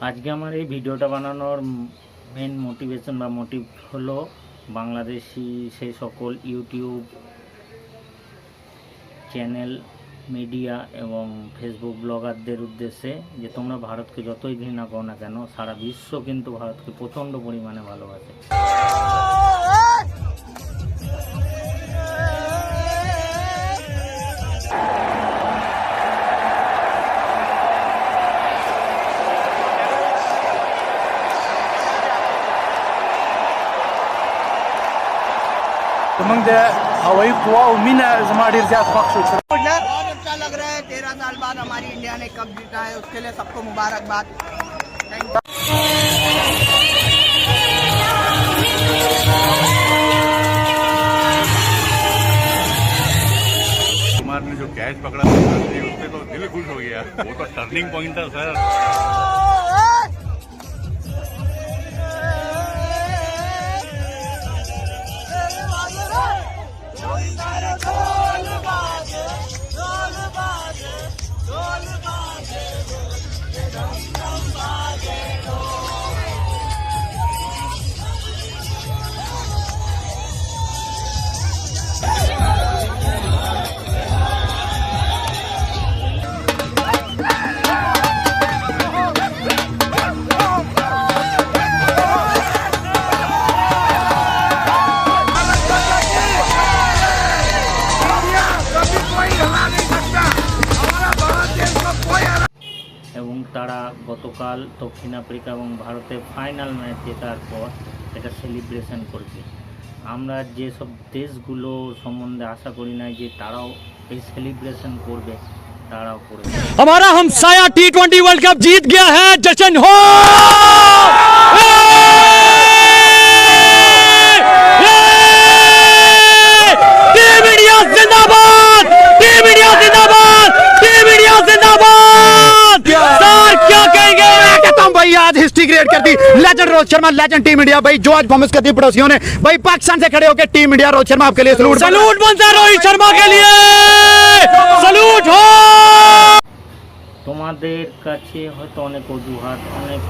আজকে আমার এই ভিডিওটা বানানোর মেন মোটিভেশন বা মোটিভ হলো বাংলাদেশি সেই সকল ইউটিউব চ্যানেল, মিডিয়া এবং ফেসবুক ব্লগারদের উদ্দেশ্যে যে তোমরা ভারতকে যতই ঘৃণা করো না কেন, সারা বিশ্ব কিন্তু ভারতকে প্রচণ্ড পরিমাণে ভালোবাসে। उमंग हवाई कुआ उम्मीद है हमारे बहुत अच्छा लग रहा है। 13 साल बाद हमारी इंडिया ने कप जीता है, उसके लिए सबको मुबारकबाद। कुमार ने जो कैच पकड़ा उससे तो दिल खुश हो गया। वो तो टर्निंग पॉइंट था सर। এবং তারা গতকাল দক্ষিণ আফ্রিকা এবং ভারতের ফাইনাল ম্যাচ জেতার পর এটা সেলিব্রেশন করেছে। আমরা যেসব দেশগুলো সম্বন্ধে আশা করি না যে তারাও এই সেলিব্রেশন করবে, তারাও করেছে। हमारा हमसाया T20 वर्ल्ड कप जीत गया है, जश्न हो। टीम इंडिया जिंदाबाद, टीम इंडिया जिंदाबाद, टीम इंडिया जिंदाबाद। सर क्या कहेंगे? मैं कहता हूं भाई आज हिस्ट्री क्रिएट कर दी। Legend Rohit Sharma, legend team India भाई, जो आज परफॉर्मेंस कर दी पड़ोसियों ने भाई। पाकिस्तान से खड़े होकर टीम इंडिया, रोहित शर्मा आपके लिए सलूट, सलूट बनता है रोहित शर्मा के लिए, सलूट हो। তোমাদের কাছে হয়তো অনেক অজুহাত, অনেক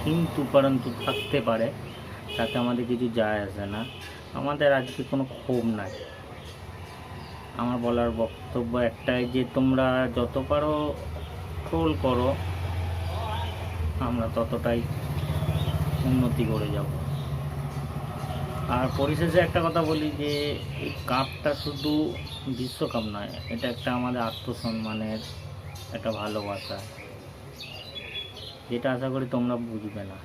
কিন্তু পরন্তু থাকতে পারে, তাতে আমাদের কিছু যায় আসে না। আমাদের আজকে কোনো ক্ষোভ নাই। আমার বলার বক্তব্য একটাই যে তোমরা যত পারো ট্রোল করো, আমরা ততটাই উন্নতি করে যাব। আর পরিশেষে একটা কথা বলি যে এই কাপটা শুধু বিশ্বকাপ নয়, এটা একটা আমাদের আত্মসম্মানের একটা ভালোবাসা, যেটা আশা করি তোমরা বুঝবে না।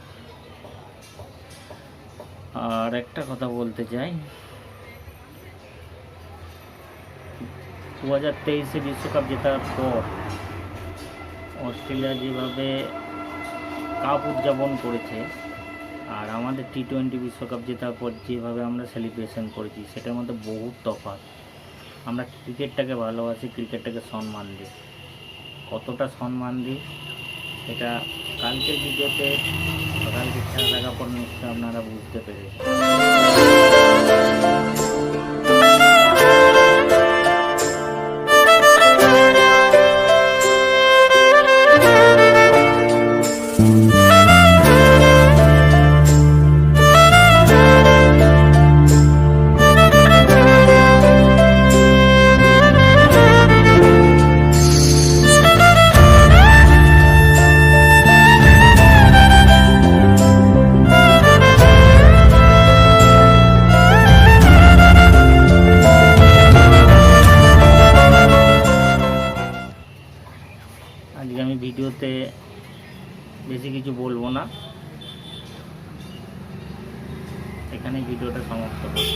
আর একটা কথা বলতে চাই, 2023 বিশ্বকাপ জেতার পর অস্ট্রেলিয়া যেভাবে কাপ উদযাপন করেছে আর আমাদের T20 বিশ্বকাপ জেতার পর যেভাবে আমরা সেলিব্রেশন করেছি, সেটার মধ্যে বহুত তফাৎ। আমরা ক্রিকেটটাকে ভালোবাসি, ক্রিকেটটাকে সম্মান দিই। কতটা সম্মান দিই এটা কালকের ভিডিওতে, কালকে খেলা দেখার পর নিশ্চয়ই আপনারা বুঝতে পেরেছেন। আজকে আমি ভিডিওতে বেশি কিছু বলবো না, এখানে ভিডিওটা সমাপ্ত করব।